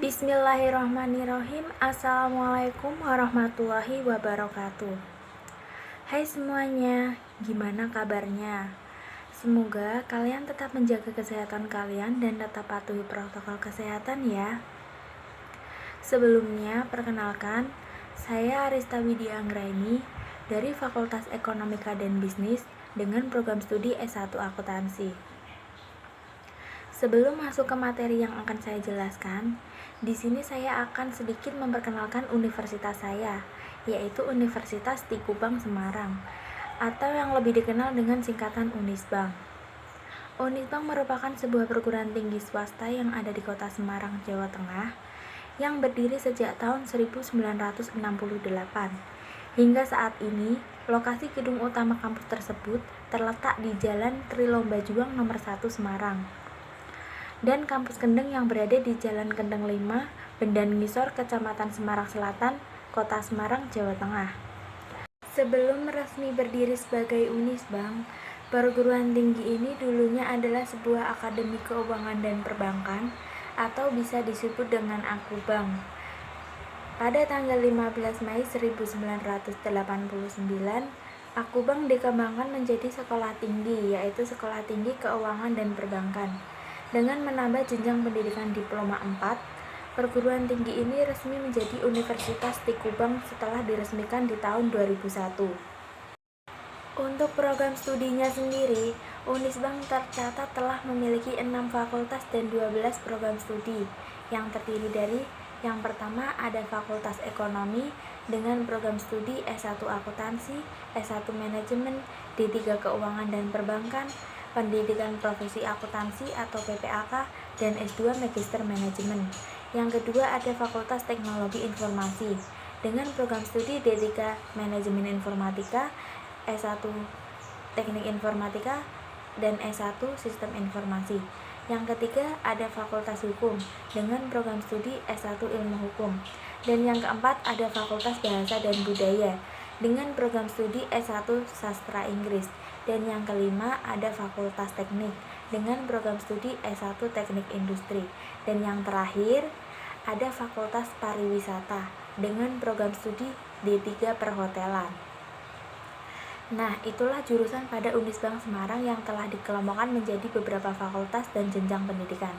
Bismillahirrahmanirrahim. Assalamualaikum warahmatullahi wabarakatuh. Hai semuanya, gimana kabarnya? Semoga kalian tetap menjaga kesehatan kalian dan tetap patuhi protokol kesehatan ya. Sebelumnya, perkenalkan, saya Arista Widya Anggraini dari Fakultas Ekonomika dan Bisnis dengan program studi S1 Akuntansi. Sebelum masuk ke materi yang akan saya jelaskan, di sini saya akan sedikit memperkenalkan universitas saya, yaitu Universitas Tikubang Semarang, atau yang lebih dikenal dengan singkatan Unisbang. Unisbang merupakan sebuah perguruan tinggi swasta yang ada di kota Semarang, Jawa Tengah, yang berdiri sejak tahun 1968. Hingga saat ini, lokasi gedung utama kampus tersebut terletak di Jalan Trilomba Juang nomor 1 Semarang, dan kampus Kendeng yang berada di Jalan Kendeng 5, Bendan Ngisor, Kecamatan Semarang Selatan, Kota Semarang, Jawa Tengah. Sebelum resmi berdiri sebagai Unisbang, perguruan tinggi ini dulunya adalah sebuah akademi keuangan dan perbankan, atau bisa disebut dengan Akubang. Pada tanggal 15 Mei 1989, Akubang dikembangkan menjadi sekolah tinggi, yaitu Sekolah Tinggi Keuangan dan Perbankan. Dengan menambah jenjang pendidikan diploma 4, perguruan tinggi ini resmi menjadi Universitas Tikubang setelah diresmikan di tahun 2001. Untuk program studinya sendiri, Unisbang tercatat telah memiliki 6 fakultas dan 12 program studi, yang terdiri dari yang pertama ada Fakultas Ekonomi dengan program studi S1 Akuntansi, S1 Manajemen, D3 Keuangan dan Perbankan, Pendidikan Profesi Akuntansi atau PPAK, dan S2 Magister Manajemen. Yang kedua ada Fakultas Teknologi Informasi dengan program studi D3 Manajemen Informatika, S1 Teknik Informatika, dan S1 Sistem Informasi. Yang ketiga ada Fakultas Hukum dengan program studi S1 Ilmu Hukum. Dan yang keempat ada Fakultas Bahasa dan Budaya dengan program studi S1 Sastra Inggris. Dan yang kelima ada Fakultas Teknik dengan program studi S1 Teknik Industri. Dan yang terakhir ada Fakultas Pariwisata dengan program studi D3 Perhotelan. Nah, itulah jurusan pada Unisbang Semarang yang telah dikelompokkan menjadi beberapa fakultas dan jenjang pendidikan.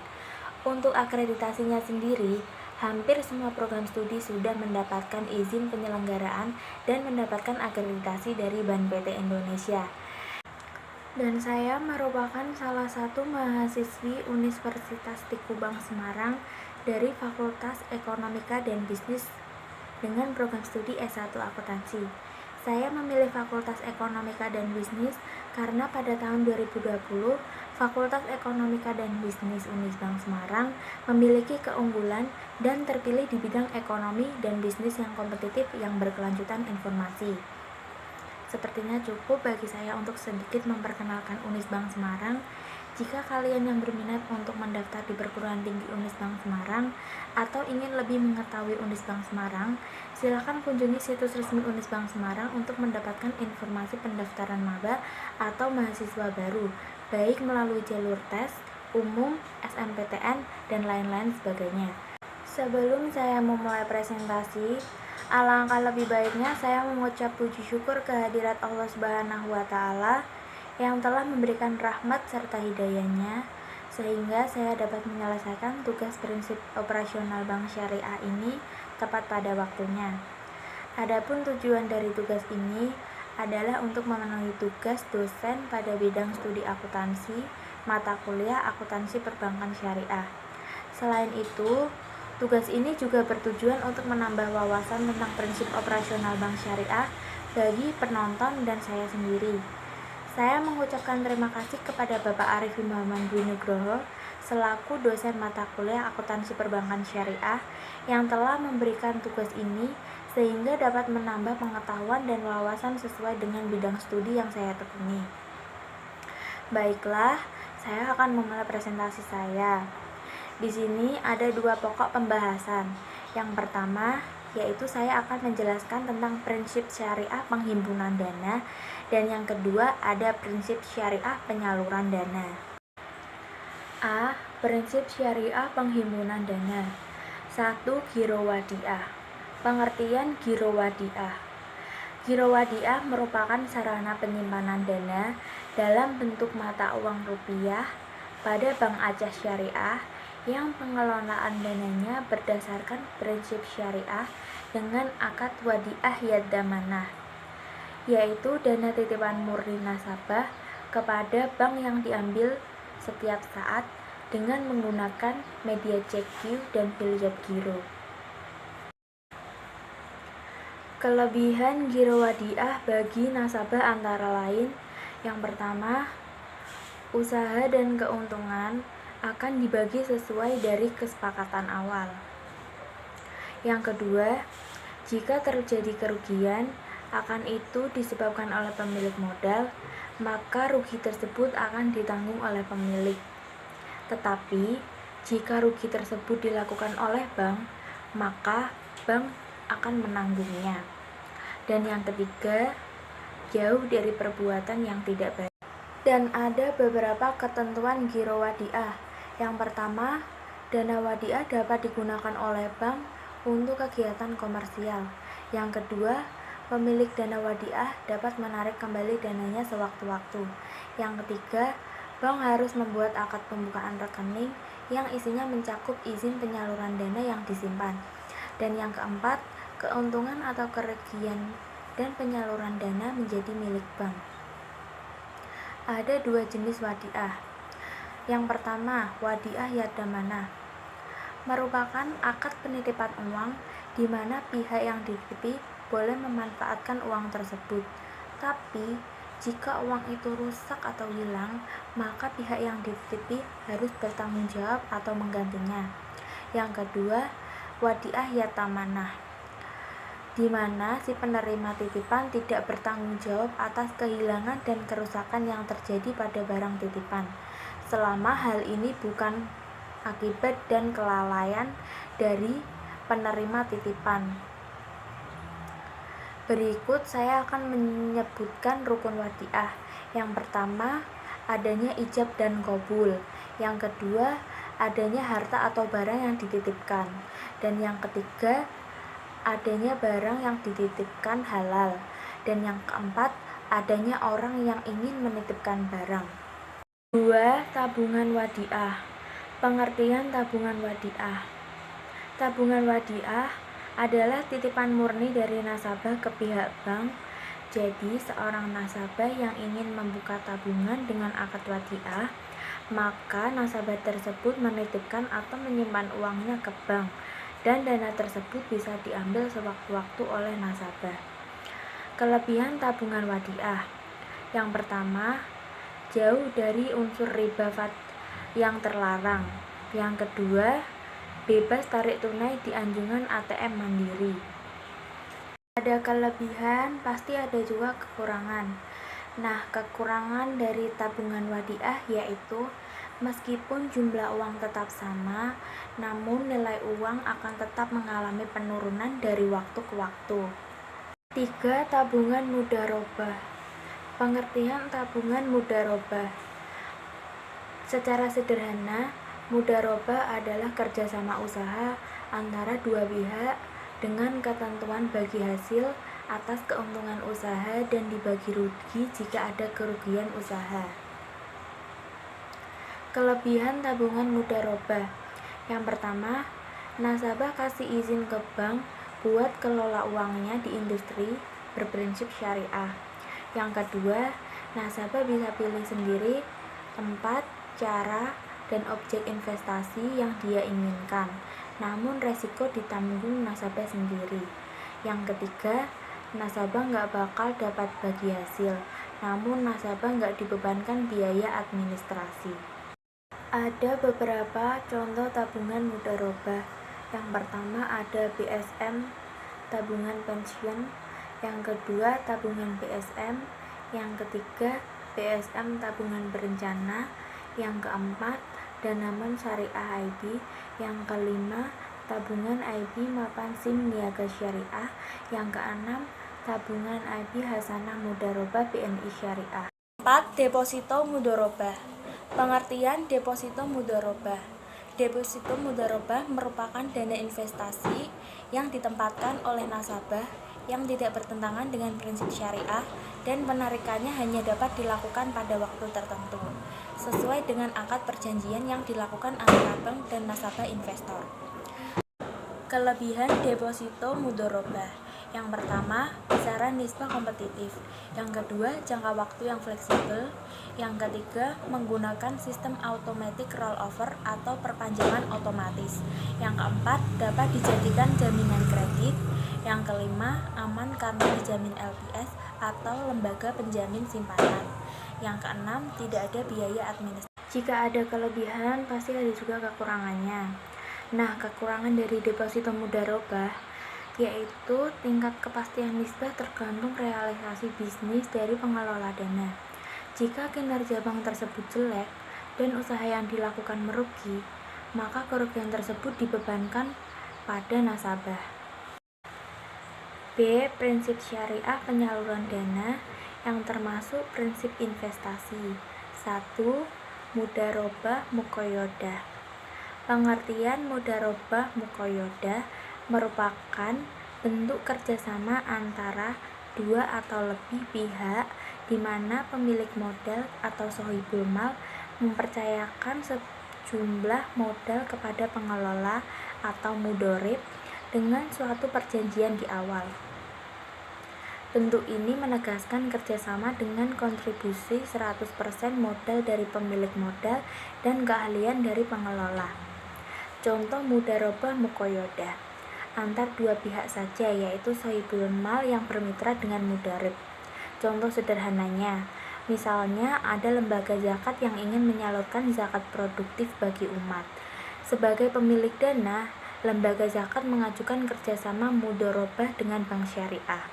Untuk akreditasinya sendiri, hampir semua program studi sudah mendapatkan izin penyelenggaraan dan mendapatkan akreditasi dari BAN PT Indonesia. Dan saya merupakan salah satu mahasiswi Universitas Tikubang Semarang dari Fakultas Ekonomika dan Bisnis dengan program studi S1 Akuntansi. Saya memilih Fakultas Ekonomika dan Bisnis karena pada tahun 2020, Fakultas Ekonomika dan Bisnis Unisbang Semarang memiliki keunggulan dan terpilih di bidang ekonomi dan bisnis yang kompetitif yang berkelanjutan informasi. Sepertinya cukup bagi saya untuk sedikit memperkenalkan Unisbang Semarang. Jika kalian yang berminat untuk mendaftar di perguruan tinggi Unisbang Semarang atau ingin lebih mengetahui Unisbang Semarang, silakan kunjungi situs resmi Unisbang Semarang untuk mendapatkan informasi pendaftaran maba atau mahasiswa baru, baik melalui jalur tes, umum, SNMPTN, dan lain-lain sebagainya. Sebelum saya memulai presentasi, alangkah lebih baiknya saya mengucap puji syukur kehadirat Allah Subhanahu wa Ta'ala yang telah memberikan rahmat serta hidayahnya sehingga saya dapat menyelesaikan tugas prinsip operasional Bank Syariah ini tepat pada waktunya. Adapun tujuan dari tugas ini adalah untuk memenuhi tugas dosen pada bidang studi akuntansi, mata kuliah akuntansi perbankan syariah. Selain itu, tugas ini juga bertujuan untuk menambah wawasan tentang prinsip operasional bank syariah bagi penonton dan saya sendiri. Saya mengucapkan terima kasih kepada Bapak Arifin Muhammad Dwi Nugroho selaku dosen mata kuliah akuntansi perbankan syariah yang telah memberikan tugas ini sehingga dapat menambah pengetahuan dan wawasan sesuai dengan bidang studi yang saya tekuni. Baiklah, saya akan memulai presentasi saya. Di sini ada dua pokok pembahasan. Yang pertama, yaitu saya akan menjelaskan tentang prinsip syariah penghimpunan dana, dan yang kedua ada prinsip syariah penyaluran dana. A. Prinsip syariah penghimpunan dana. 1. Giro wadiah. Pengertian giro wadiah. Giro wadiah merupakan sarana penyimpanan dana dalam bentuk mata uang rupiah pada Bank Aceh Syariah yang pengelolaan dananya berdasarkan prinsip syariah dengan akad wadiah yadamanah, yaitu dana titipan murni nasabah kepada bank yang diambil setiap saat dengan menggunakan media CQ dan biliet giro. Kelebihan giro wadiah bagi nasabah antara lain: yang pertama, usaha dan keuntungan akan dibagi sesuai dari kesepakatan awal. Yang kedua, jika terjadi kerugian akan itu disebabkan oleh pemilik modal, maka rugi tersebut akan ditanggung oleh pemilik. Tetapi, jika rugi tersebut dilakukan oleh bank, maka bank akan menanggungnya. Dan yang ketiga, jauh dari perbuatan yang tidak baik. Dan ada beberapa ketentuan giro wadiah. Yang pertama, dana wadiah dapat digunakan oleh bank untuk kegiatan komersial. Yang kedua, pemilik dana wadiah dapat menarik kembali dananya sewaktu-waktu. Yang ketiga, bank harus membuat akad pembukaan rekening yang isinya mencakup izin penyaluran dana yang disimpan. Dan yang keempat, keuntungan atau kerugian dan penyaluran dana menjadi milik bank. Ada dua jenis wadiah. Yang pertama, wadiah yadamanah merupakan akad penitipan uang di mana pihak yang dititipi boleh memanfaatkan uang tersebut. Tapi, jika uang itu rusak atau hilang, maka pihak yang dititipi harus bertanggung jawab atau menggantinya. Yang kedua, wadiah yatamanah, di mana si penerima titipan tidak bertanggung jawab atas kehilangan dan kerusakan yang terjadi pada barang titipan, selama hal ini bukan akibat dan kelalaian dari penerima titipan. Berikut saya akan menyebutkan rukun wadiah. Yang pertama, adanya ijab dan qabul. Yang kedua, adanya harta atau barang yang dititipkan. Dan yang ketiga, adanya barang yang dititipkan halal. Dan yang keempat, adanya orang yang ingin menitipkan barang. 2. Tabungan wadiah. Pengertian tabungan wadiah. Tabungan wadiah adalah titipan murni dari nasabah ke pihak bank. Jadi, seorang nasabah yang ingin membuka tabungan dengan akad wadiah, maka nasabah tersebut menitipkan atau menyimpan uangnya ke bank, dan dana tersebut bisa diambil sewaktu-waktu oleh nasabah. Kelebihan tabungan wadiah. Yang pertama, jauh dari unsur riba yang terlarang. Yang kedua, bebas tarik tunai di anjungan ATM Mandiri. Ada kelebihan, pasti ada juga kekurangan. Nah, kekurangan dari tabungan wadiah yaitu meskipun jumlah uang tetap sama, namun nilai uang akan tetap mengalami penurunan dari waktu ke waktu. 3. Tabungan mudharabah. Pengertian tabungan mudharabah. Secara sederhana, mudharabah adalah kerjasama usaha antara dua pihak dengan ketentuan bagi hasil atas keuntungan usaha dan dibagi rugi jika ada kerugian usaha. Kelebihan tabungan mudharabah. Yang pertama, nasabah kasih izin ke bank buat kelola uangnya di industri berprinsip syariah. Yang kedua, nasabah bisa pilih sendiri tempat, cara, dan objek investasi yang dia inginkan, namun resiko ditanggung nasabah sendiri. Yang ketiga, nasabah nggak bakal dapat bagi hasil, namun nasabah nggak dibebankan biaya administrasi. Ada beberapa contoh tabungan mudharabah. Yang pertama ada BSM, tabungan pensiun. Yang kedua tabungan BSM. Yang ketiga BSM tabungan berencana. Yang keempat Danamon Syariah IB. Yang kelima tabungan IB mapan SIM Niaga Syariah. Yang keenam tabungan IB Hasanah Mudharabah BNI Syariah. 4. Deposito mudharabah. Pengertian deposito mudharabah. Deposito mudharabah merupakan dana investasi yang ditempatkan oleh nasabah yang tidak bertentangan dengan prinsip syariah dan penarikannya hanya dapat dilakukan pada waktu tertentu sesuai dengan akad perjanjian yang dilakukan antara bank dan nasabah investor. Kelebihan deposito mudharabah. Yang pertama, besaran nisbah kompetitif. Yang kedua, jangka waktu yang fleksibel. Yang ketiga, menggunakan sistem automatic rollover atau perpanjangan otomatis. Yang keempat, dapat dijadikan jaminan kredit. Yang kelima, aman karena dijamin LPS atau lembaga penjamin simpanan. Yang keenam, tidak ada biaya administrasi. Jika ada kelebihan, pasti ada juga kekurangannya. Nah, kekurangan dari deposito mudharabah yaitu tingkat kepastian nisbah tergantung realisasi bisnis dari pengelola dana. Jika kinerja bank tersebut jelek dan usaha yang dilakukan merugi, maka kerugian tersebut dibebankan pada nasabah. B. Prinsip syariah penyaluran dana yang termasuk prinsip investasi. 1. Mudharabah muqayyadah. Pengertian mudharabah muqayyadah merupakan bentuk kerjasama antara dua atau lebih pihak di mana pemilik modal atau sohibul mal mempercayakan sejumlah modal kepada pengelola atau mudharib dengan suatu perjanjian di awal. Bentuk ini menegaskan kerjasama dengan kontribusi 100% modal dari pemilik modal dan keahlian dari pengelola. Contoh mudharabah muqayyadah antar dua pihak saja, yaitu sohibul mal yang bermitra dengan mudharib. Contoh sederhananya, misalnya ada lembaga zakat yang ingin menyalurkan zakat produktif bagi umat. Sebagai pemilik dana, lembaga zakat mengajukan kerjasama mudharabah dengan bank syariah.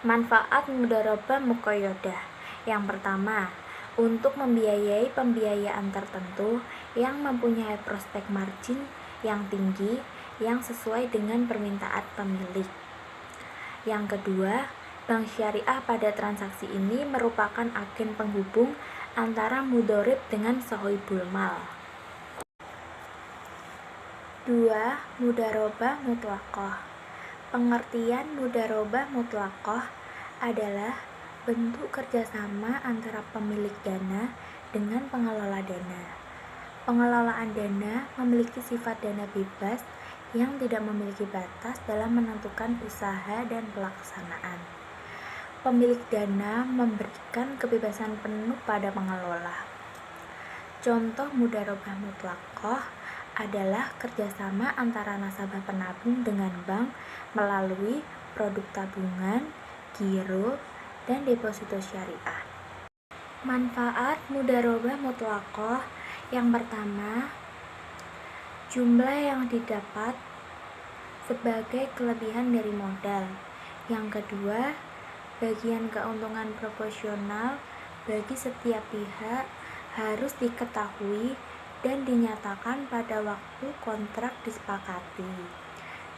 Manfaat mudharabah muqayyadah. Yang pertama, untuk membiayai pembiayaan tertentu yang mempunyai prospek margin yang tinggi yang sesuai dengan permintaan pemilik. Yang kedua, bank syariah pada transaksi ini merupakan agen penghubung antara mudharib dengan sohibul mal. 2. Mudharabah mutlaqah. Pengertian mudharabah mutlaqah adalah bentuk kerjasama antara pemilik dana dengan pengelola dana. Pengelolaan dana memiliki sifat dana bebas yang tidak memiliki batas dalam menentukan usaha dan pelaksanaan. Pemilik dana memberikan kebebasan penuh pada pengelola. Contoh mudharabah mutlaqah adalah kerjasama antara nasabah penabung dengan bank melalui produk tabungan, giro, dan deposito syariah. Manfaat mudharabah mutlaqah. Yang pertama, jumlah yang didapat sebagai kelebihan dari modal. Yang kedua, bagian keuntungan proporsional bagi setiap pihak harus diketahui dan dinyatakan pada waktu kontrak disepakati,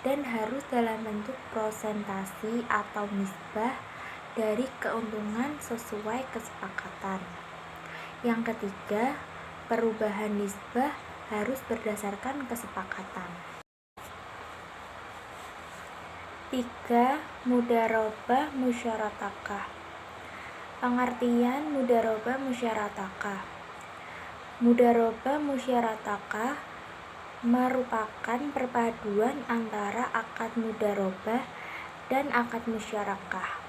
dan harus dalam bentuk prosentasi atau nisbah dari keuntungan sesuai kesepakatan. Yang ketiga, perubahan nisbah harus berdasarkan kesepakatan. 3. Mudharabah musyarakah. Pengertian mudharabah musyarakah. Mudharabah musyarakah merupakan perpaduan antara akad mudharabah dan akad musyarakah.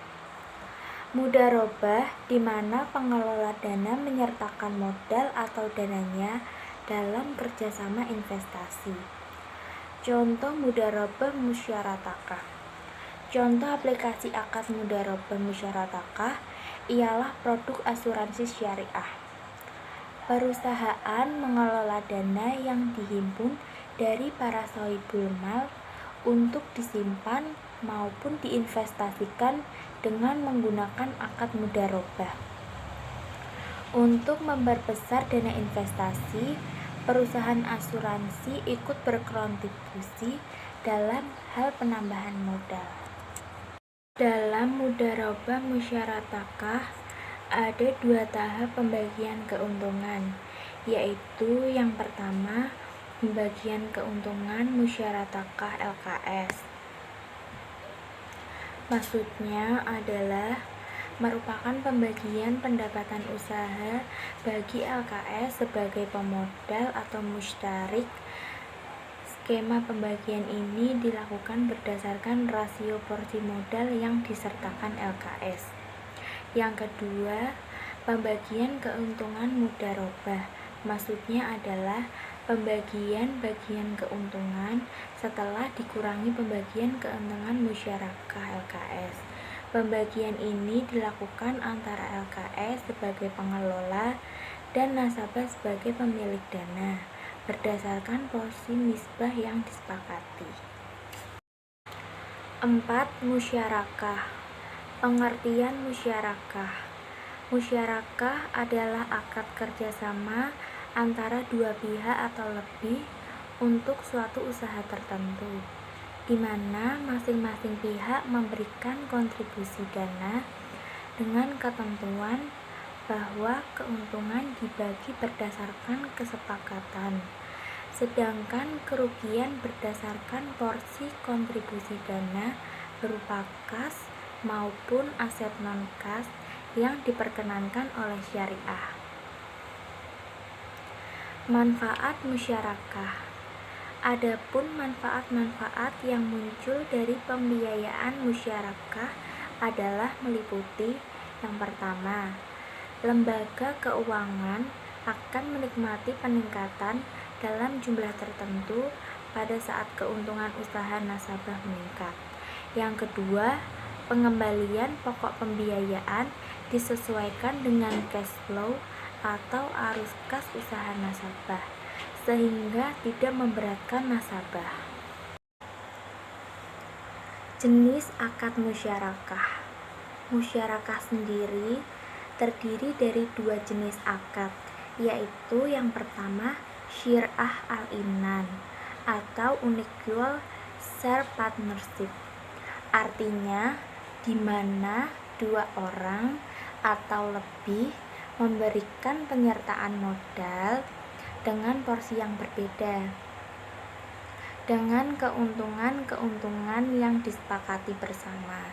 Mudharabah di mana pengelola dana menyertakan modal atau dananya dalam kerjasama investasi. Contoh mudharabah musyarakah. Contoh aplikasi akad mudharabah musyarakah ialah produk asuransi syariah. Perusahaan mengelola dana yang dihimpun dari para shahibul mal untuk disimpan maupun diinvestasikan dengan menggunakan akad mudharabah. Untuk memperbesar dana investasi, perusahaan asuransi ikut berkontribusi dalam hal penambahan modal. Dalam mudharabah musyarakah ada 2 tahap pembagian keuntungan, yaitu yang pertama, pembagian keuntungan musyarakah LKS. Maksudnya adalah merupakan pembagian pendapatan usaha bagi LKS sebagai pemodal atau mustarik. Skema pembagian ini dilakukan berdasarkan rasio porsi modal yang disertakan LKS. Yang kedua, pembagian keuntungan mudharabah. Maksudnya adalah pembagian bagian keuntungan setelah dikurangi pembagian keuntungan musyarakah LKS. Pembagian ini dilakukan antara LKS sebagai pengelola dan nasabah sebagai pemilik dana berdasarkan porsi nisbah yang disepakati. 4. Musyarakah. Pengertian musyarakah. Musyarakah adalah akad kerjasama antara 2 pihak atau lebih untuk suatu usaha tertentu, di mana masing-masing pihak memberikan kontribusi dana dengan ketentuan bahwa keuntungan dibagi berdasarkan kesepakatan, sedangkan kerugian berdasarkan porsi kontribusi dana berupa kas maupun aset non-kas yang diperkenankan oleh syariah. Manfaat musyarakah. Adapun manfaat-manfaat yang muncul dari pembiayaan musyarakah adalah meliputi yang pertama, lembaga keuangan akan menikmati peningkatan dalam jumlah tertentu pada saat keuntungan usaha nasabah meningkat. Yang kedua, pengembalian pokok pembiayaan disesuaikan dengan cash flow atau arus kas usaha nasabah, sehingga tidak memberatkan nasabah. Jenis akad musyarakah. Musyarakah sendiri terdiri dari 2 jenis akad, yaitu yang pertama syir'ah al-inan atau unequal share partnership. Artinya di mana 2 orang atau lebih memberikan penyertaan modal dengan porsi yang berbeda, dengan keuntungan-keuntungan yang disepakati bersama,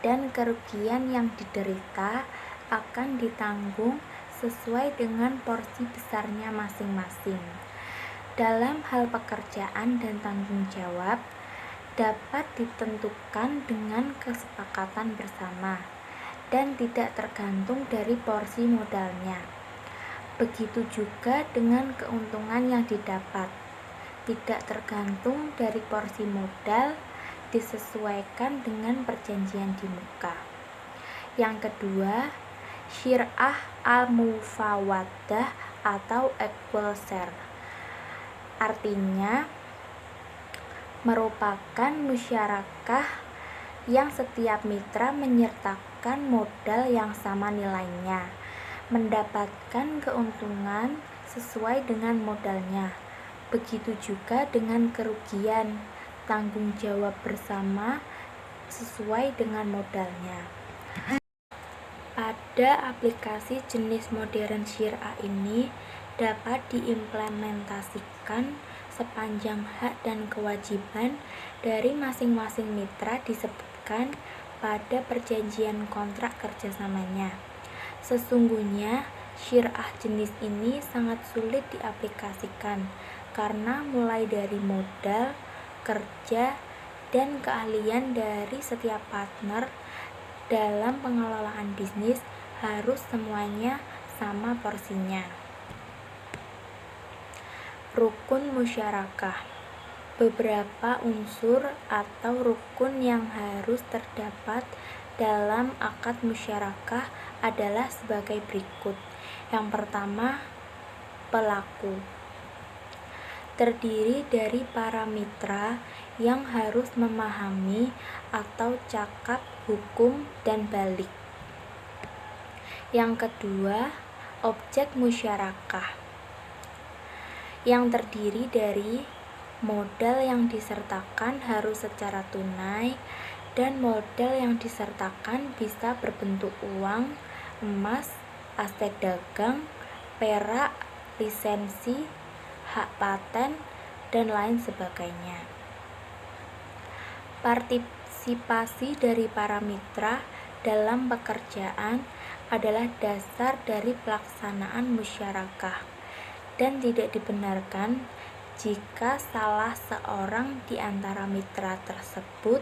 dan kerugian yang diderita akan ditanggung sesuai dengan porsi besarnya masing-masing. Dalam hal pekerjaan dan tanggung jawab dapat ditentukan dengan kesepakatan bersama dan tidak tergantung dari porsi modalnya. Begitu juga dengan keuntungan yang didapat, tidak tergantung dari porsi modal, disesuaikan dengan perjanjian di muka. Yang kedua, syir'ah al-mufawadah atau equal share. Artinya merupakan musyarakah yang setiap mitra menyertakan modal yang sama nilainya, mendapatkan keuntungan sesuai dengan modalnya. Begitu juga dengan kerugian, tanggung jawab bersama sesuai dengan modalnya. Pada aplikasi jenis modern syir'ah ini dapat diimplementasikan sepanjang hak dan kewajiban dari masing-masing mitra disebutkan pada perjanjian kontrak kerjasamanya. Sesungguhnya syir'ah jenis ini sangat sulit diaplikasikan karena mulai dari modal, kerja, dan keahlian dari setiap partner dalam pengelolaan bisnis harus semuanya sama porsinya. Rukun musyarakah. Beberapa unsur atau rukun yang harus terdapat dalam akad musyarakah adalah sebagai berikut. Yang pertama, pelaku. Terdiri dari para mitra yang harus memahami atau cakap hukum dan balik. Yang kedua, objek musyarakah, yang terdiri dari modal yang disertakan harus secara tunai, dan modal yang disertakan bisa berbentuk uang, emas, aset dagang, perak, lisensi, hak paten, dan lain sebagainya. Partisipasi dari para mitra dalam pekerjaan adalah dasar dari pelaksanaan musyarakah dan tidak dibenarkan jika salah seorang di antara mitra tersebut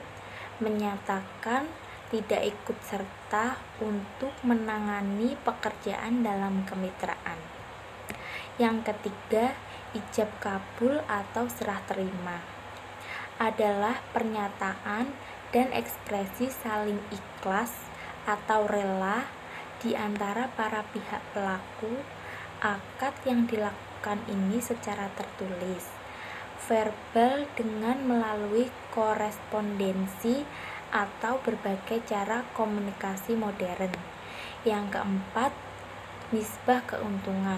menyatakan tidak ikut serta untuk menangani pekerjaan dalam kemitraan. Yang ketiga, ijab kabul atau serah terima adalah pernyataan dan ekspresi saling ikhlas atau rela di antara para pihak pelaku akad yang dilakukan ini secara tertulis, verbal dengan melalui korespondensi atau berbagai cara komunikasi modern. Yang keempat, nisbah keuntungan.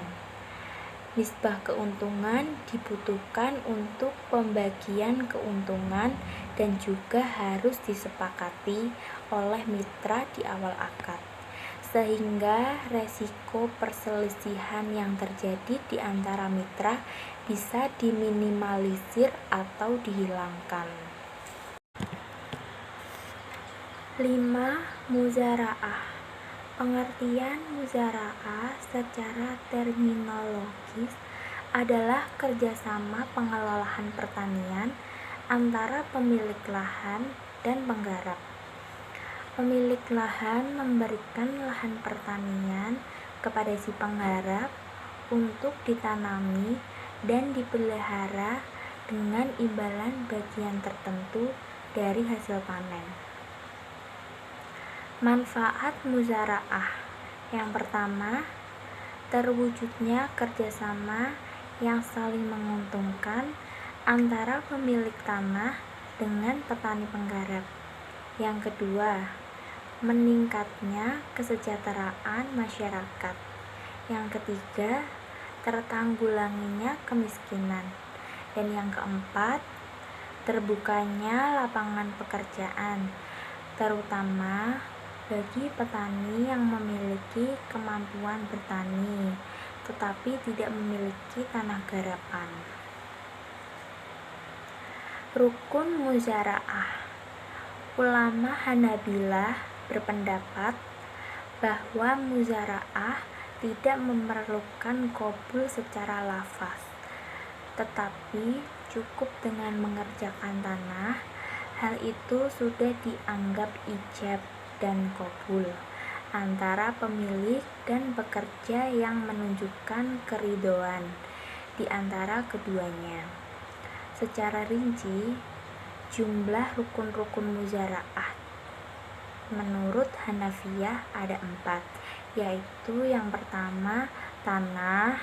Nisbah keuntungan dibutuhkan untuk pembagian keuntungan dan juga harus disepakati oleh mitra di awal akad, sehingga resiko perselisihan yang terjadi di antara mitra bisa diminimalisir atau dihilangkan. 5. Muzara'ah. Pengertian muzara'ah secara terminologis adalah kerjasama pengelolaan pertanian antara pemilik lahan dan penggarap. Pemilik lahan memberikan lahan pertanian kepada si penggarap untuk ditanami dan dipelihara dengan imbalan bagian tertentu dari hasil panen. Manfaat muzara'ah. Yang pertama, terwujudnya kerjasama yang saling menguntungkan antara pemilik tanah dengan petani penggarap. Yang kedua, meningkatnya kesejahteraan masyarakat. Yang ketiga, tertanggulanginya kemiskinan. Dan yang keempat, terbukanya lapangan pekerjaan, terutama bagi petani yang memiliki kemampuan bertani tetapi tidak memiliki tanah garapan. Rukun muzara'ah. Ulama Hanabilah berpendapat bahwa muzara'ah tidak memerlukan qabul secara lafaz, tetapi cukup dengan mengerjakan tanah. Hal itu sudah dianggap ijab dan qabul antara pemilik dan pekerja yang menunjukkan keridhoan di antara keduanya. Secara rinci, jumlah rukun-rukun muzara'ah menurut Hanafiyah ada 4, yaitu yang pertama tanah,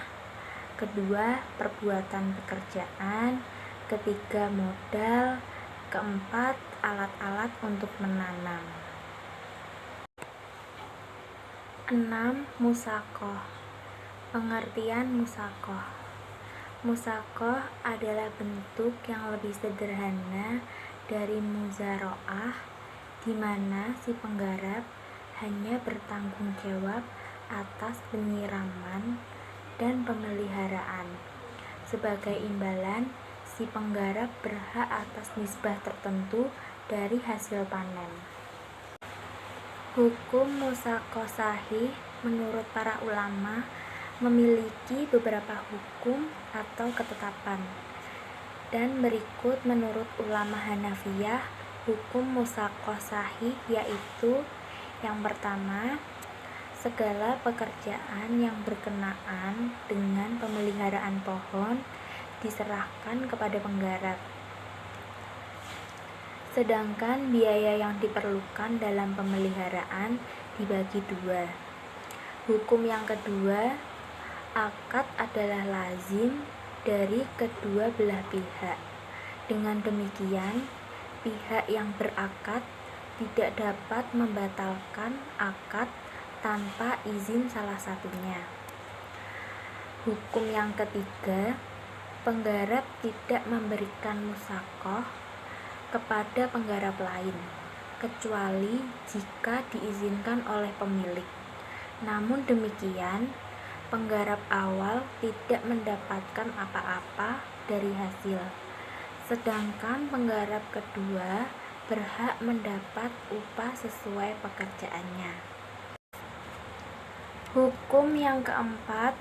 kedua perbuatan pekerjaan, ketiga modal, keempat alat-alat untuk menanam. 6. Musaqah. Pengertian musaqah. Musaqah adalah bentuk yang lebih sederhana dari muzara'ah, di mana si penggarap hanya bertanggung jawab atas penyiraman dan pemeliharaan. Sebagai imbalan, si penggarap berhak atas nisbah tertentu dari hasil panen. Hukum musaqah sahih menurut para ulama memiliki beberapa hukum atau ketetapan. Dan berikut menurut ulama Hanafiyah, hukum musaqah sahih yaitu yang pertama, segala pekerjaan yang berkenaan dengan pemeliharaan pohon diserahkan kepada penggarap. Sedangkan biaya yang diperlukan dalam pemeliharaan dibagi dua. Hukum yang kedua, akad adalah lazim dari kedua belah pihak. Dengan demikian, pihak yang berakad tidak dapat membatalkan akad tanpa izin salah satunya. Hukum yang ketiga, penggarap tidak memberikan musaqah kepada penggarap lain, kecuali jika diizinkan oleh pemilik. Namun demikian, penggarap awal tidak mendapatkan apa-apa dari hasil, sedangkan penggarap kedua berhak mendapat upah sesuai pekerjaannya. Hukum yang keempat,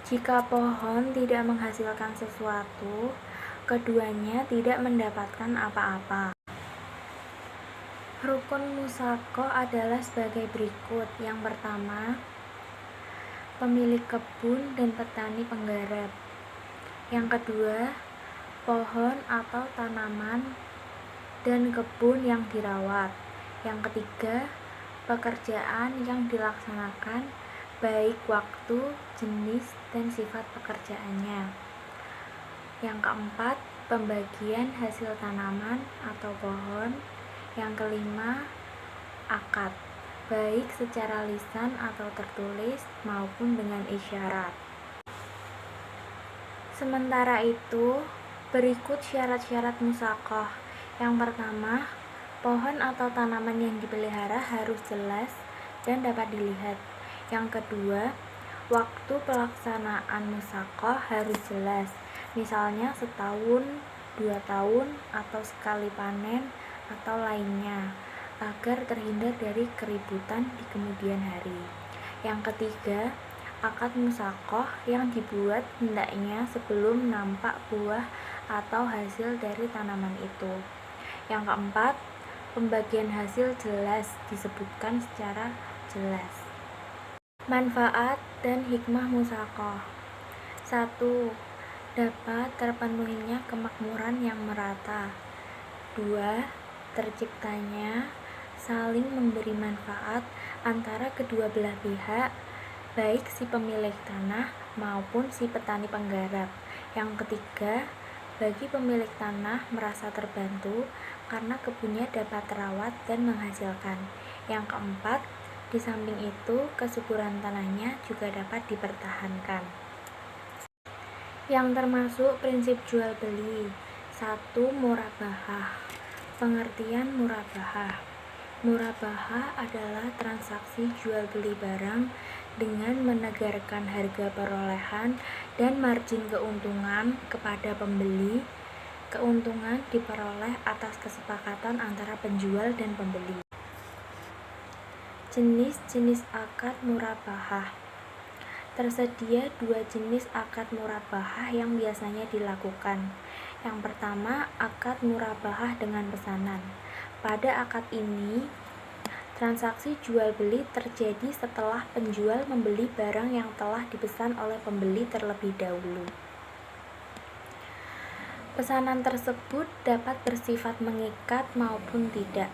jika pohon tidak menghasilkan sesuatu, keduanya tidak mendapatkan apa-apa. Rukun musaqah adalah sebagai berikut. Yang pertama, pemilik kebun dan petani penggarap. Yang kedua, pohon atau tanaman dan kebun yang dirawat. Yang ketiga, pekerjaan yang dilaksanakan, baik waktu, jenis, dan sifat pekerjaannya. Yang keempat, pembagian hasil tanaman atau pohon. Yang kelima, akad, baik secara lisan atau tertulis maupun dengan isyarat. Sementara itu, berikut syarat-syarat musaqah. Yang pertama, pohon atau tanaman yang dipelihara harus jelas dan dapat dilihat. Yang kedua, waktu pelaksanaan musaqah harus jelas, misalnya setahun, 2 tahun, atau sekali panen, atau lainnya, agar terhindar dari keributan di kemudian hari. Yang ketiga, akad musaqah yang dibuat hendaknya sebelum nampak buah atau hasil dari tanaman itu. Yang keempat, pembagian hasil jelas disebutkan secara jelas. Manfaat dan hikmah musaqah. 1. Dapat terpenuhinya kemakmuran yang merata. 2. Terciptanya saling memberi manfaat antara kedua belah pihak, baik si pemilik tanah maupun si petani penggarap. Yang ketiga, bagi pemilik tanah merasa terbantu karena kebunnya dapat terawat dan menghasilkan. Yang keempat, di samping itu kesuburan tanahnya juga dapat dipertahankan. Yang termasuk prinsip jual beli. 1. Murabahah. Pengertian murabahah. Murabahah adalah transaksi jual beli barang dengan menegarkan harga perolehan dan margin keuntungan kepada pembeli. Keuntungan diperoleh atas kesepakatan antara penjual dan pembeli. Jenis-jenis akad murabahah. Tersedia 2 jenis akad murabahah yang biasanya dilakukan. Yang pertama, akad murabahah dengan pesanan. Pada akad ini, transaksi jual beli terjadi setelah penjual membeli barang yang telah dipesan oleh pembeli terlebih dahulu. Pesanan tersebut dapat bersifat mengikat maupun tidak.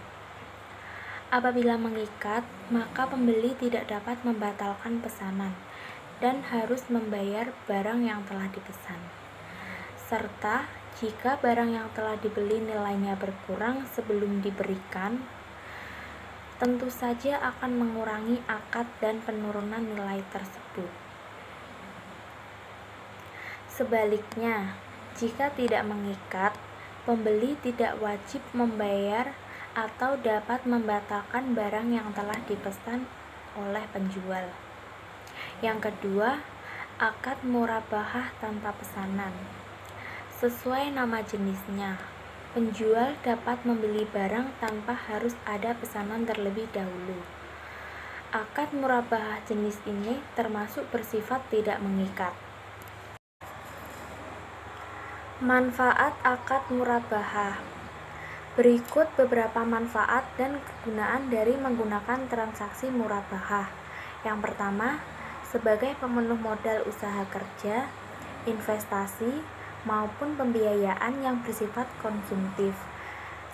Apabila mengikat, maka pembeli tidak dapat membatalkan pesanan dan harus membayar barang yang telah dipesan. Serta jika barang yang telah dibeli nilainya berkurang sebelum diberikan, tentu saja akan mengurangi akad dan penurunan nilai tersebut. Sebaliknya, jika tidak mengikat, pembeli tidak wajib membayar atau dapat membatalkan barang yang telah dipesan oleh penjual. Yang kedua, akad murabahah tanpa pesanan. Sesuai nama jenisnya, penjual dapat membeli barang tanpa harus ada pesanan terlebih dahulu. Akad murabahah jenis ini termasuk bersifat tidak mengikat. Manfaat akad murabahah. Berikut beberapa manfaat dan kegunaan dari menggunakan transaksi murabahah. Yang pertama, sebagai pemenuh modal usaha kerja, investasi, maupun pembiayaan yang bersifat konsumtif,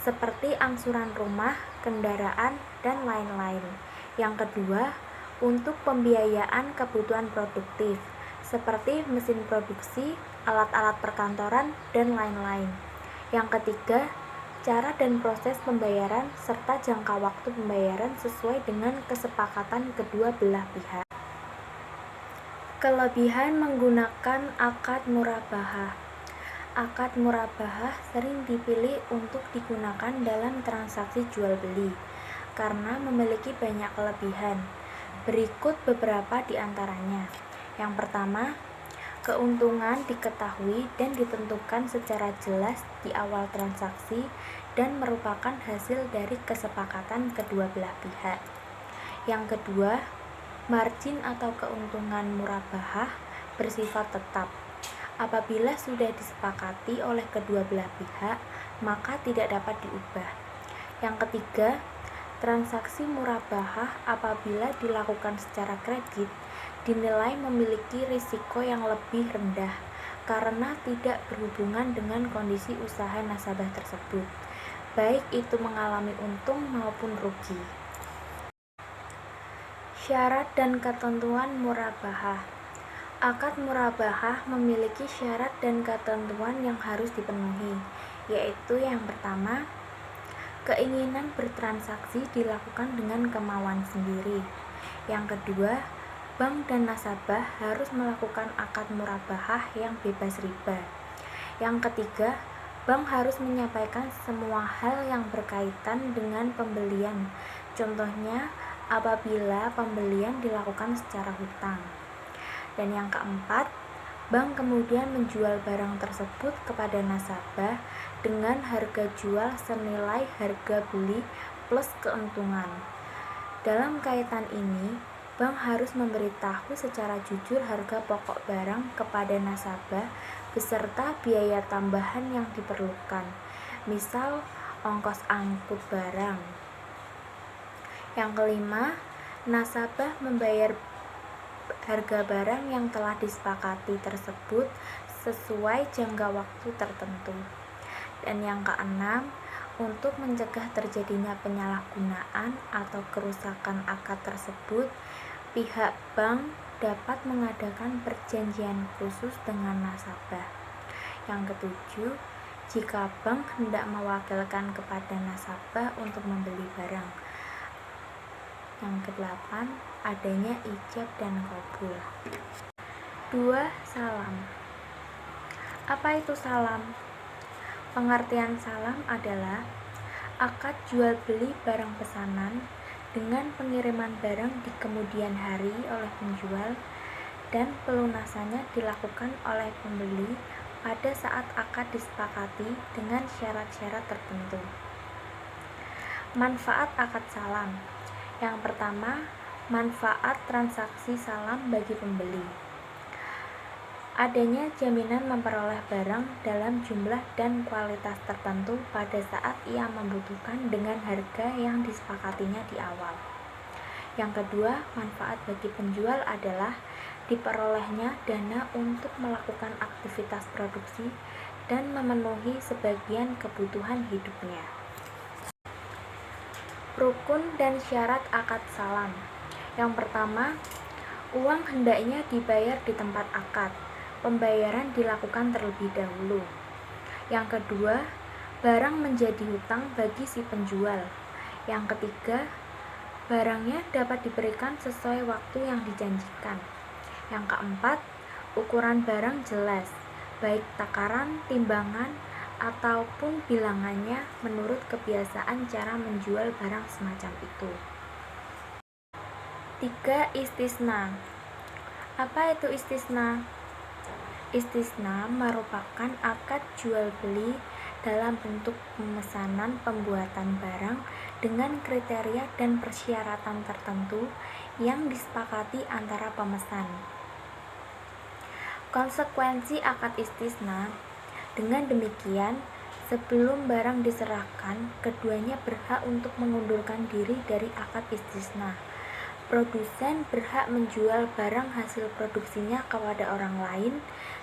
seperti angsuran rumah, kendaraan, dan lain-lain. Yang kedua, untuk pembiayaan kebutuhan produktif, seperti mesin produksi, alat-alat perkantoran, dan lain-lain. Yang ketiga, cara dan proses pembayaran serta jangka waktu pembayaran sesuai dengan kesepakatan kedua belah pihak. Kelebihan menggunakan akad murabahah. Akad murabahah sering dipilih untuk digunakan dalam transaksi jual beli karena memiliki banyak kelebihan. Berikut beberapa di antaranya. Yang pertama, keuntungan diketahui dan ditentukan secara jelas di awal transaksi dan merupakan hasil dari kesepakatan kedua belah pihat. Yang kedua, margin atau keuntungan murabahah bersifat tetap. Apabila sudah disepakati oleh kedua belah pihak, maka tidak dapat diubah. Yang ketiga, transaksi murabahah apabila dilakukan secara kredit dinilai memiliki risiko yang lebih rendah karena tidak berhubungan dengan kondisi usaha nasabah tersebut, baik itu mengalami untung maupun rugi. Syarat dan ketentuan murabahah. Akad murabahah memiliki syarat dan ketentuan yang harus dipenuhi, yaitu yang pertama, keinginan bertransaksi dilakukan dengan kemauan sendiri. Yang kedua, bank dan nasabah harus melakukan akad murabahah yang bebas riba. Yang ketiga, bank harus menyampaikan semua hal yang berkaitan dengan pembelian. Contohnya, apabila pembelian dilakukan secara hutang. Dan yang keempat, bank kemudian menjual barang tersebut kepada nasabah dengan harga jual senilai harga beli plus keuntungan. Dalam kaitan ini, bank harus memberitahu secara jujur harga pokok barang kepada nasabah beserta biaya tambahan yang diperlukan, misal ongkos angkut barang. Yang kelima, nasabah membayar harga barang yang telah disepakati tersebut sesuai jangka waktu tertentu. Dan yang keenam, untuk mencegah terjadinya penyalahgunaan atau kerusakan akad tersebut, pihak bank dapat mengadakan perjanjian khusus dengan nasabah. Yang ketujuh, jika bank hendak mewakilkan kepada nasabah untuk membeli barang. Yang kedelapan, adanya ijab dan qabul. 2. Salam. Apa itu salam? Pengertian salam adalah akad jual beli barang pesanan dengan pengiriman barang di kemudian hari oleh penjual dan pelunasannya dilakukan oleh pembeli pada saat akad disepakati dengan syarat-syarat tertentu. Manfaat akad salam. Yang pertama, manfaat transaksi salam bagi pembeli. Adanya jaminan memperoleh barang dalam jumlah dan kualitas tertentu pada saat ia membutuhkan dengan harga yang disepakatinya di awal. Yang kedua, manfaat bagi penjual adalah diperolehnya dana untuk melakukan aktivitas produksi dan memenuhi sebagian kebutuhan hidupnya. Rukun dan syarat akad salam. Yang pertama, uang hendaknya dibayar di tempat akad. Pembayaran dilakukan terlebih dahulu. Yang kedua, barang menjadi hutang bagi si penjual. Yang ketiga, barangnya dapat diberikan sesuai waktu yang dijanjikan. Yang keempat, ukuran barang jelas, baik takaran, timbangan, ataupun bilangannya menurut kebiasaan cara menjual barang semacam itu. 3. Istisna. Apa itu istisna? Istisna merupakan akad jual beli dalam bentuk pemesanan pembuatan barang dengan kriteria dan persyaratan tertentu yang disepakati antara pemesan. Konsekuensi akad istisna. Dengan demikian, sebelum barang diserahkan, keduanya berhak untuk mengundurkan diri dari akad istisna. Produsen berhak menjual barang hasil produksinya kepada orang lain,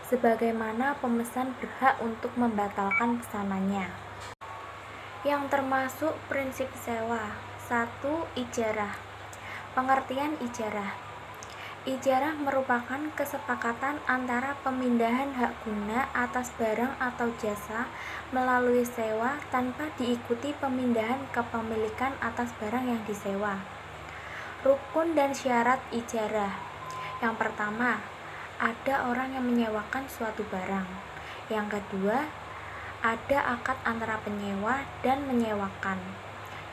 sebagaimana pemesan berhak untuk membatalkan pesanannya. Yang termasuk prinsip sewa. 1. Ijarah. Pengertian ijarah. Ijarah merupakan kesepakatan antara pemindahan hak guna atas barang atau jasa melalui sewa tanpa diikuti pemindahan kepemilikan atas barang yang disewa. Rukun dan syarat ijarah. Yang pertama, ada orang yang menyewakan suatu barang. Yang kedua, ada akad antara penyewa dan menyewakan.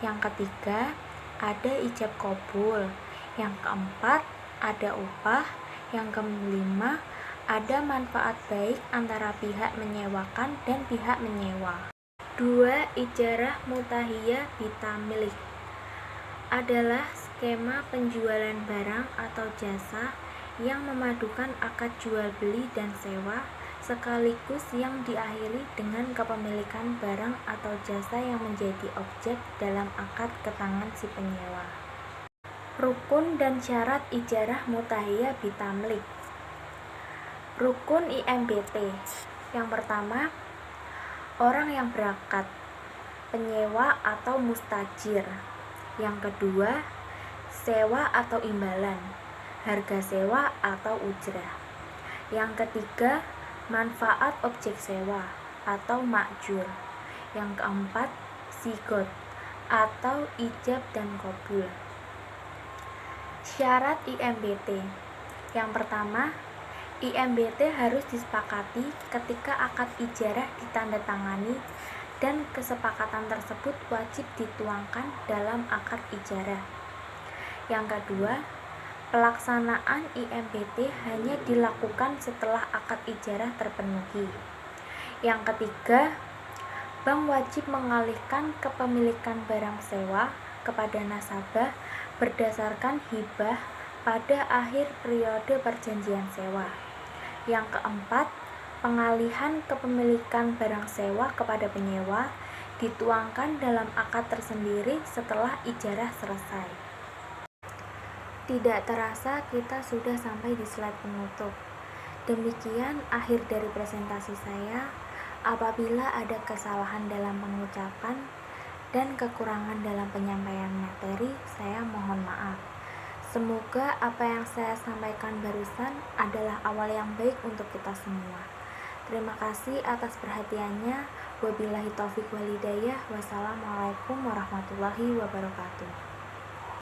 Yang ketiga, ada ijab qabul. Yang keempat, ada upah. Yang kelima, ada manfaat baik antara pihak menyewakan dan pihak menyewa. 2. Ijarah mutahiyah bitamilik adalah skema penjualan barang atau jasa yang memadukan akad jual beli dan sewa, sekaligus yang diakhiri dengan kepemilikan barang atau jasa yang menjadi objek dalam akad ke tangan si penyewa. Rukun dan syarat ijarah mutahiyah bitamlik. Rukun IMBT. Yang pertama, orang yang berakad, penyewa atau mustajir. Yang kedua, sewa atau imbalan, harga sewa atau ujrah. Yang ketiga, manfaat objek sewa atau makjur. Yang keempat, sigot atau ijab dan qabul. Syarat IMBT. Yang pertama, IMBT harus disepakati ketika akad ijarah ditandatangani dan kesepakatan tersebut wajib dituangkan dalam akad ijarah. Yang kedua, pelaksanaan IMBT hanya dilakukan setelah akad ijarah terpenuhi. Yang ketiga, bank wajib mengalihkan kepemilikan barang sewa kepada nasabah berdasarkan hibah pada akhir periode perjanjian sewa. Yang keempat, pengalihan kepemilikan barang sewa kepada penyewa dituangkan dalam akad tersendiri setelah ijarah selesai. Tidak terasa kita sudah sampai di slide penutup. Demikian akhir dari presentasi saya. Apabila ada kesalahan dalam pengucapan dan kekurangan dalam penyampaian materi, saya mohon maaf. Semoga apa yang saya sampaikan barusan adalah awal yang baik untuk kita semua. Terima kasih atas perhatiannya. Wabillahi taufiq wal hidayah. Wassalamualaikum warahmatullahi wabarakatuh.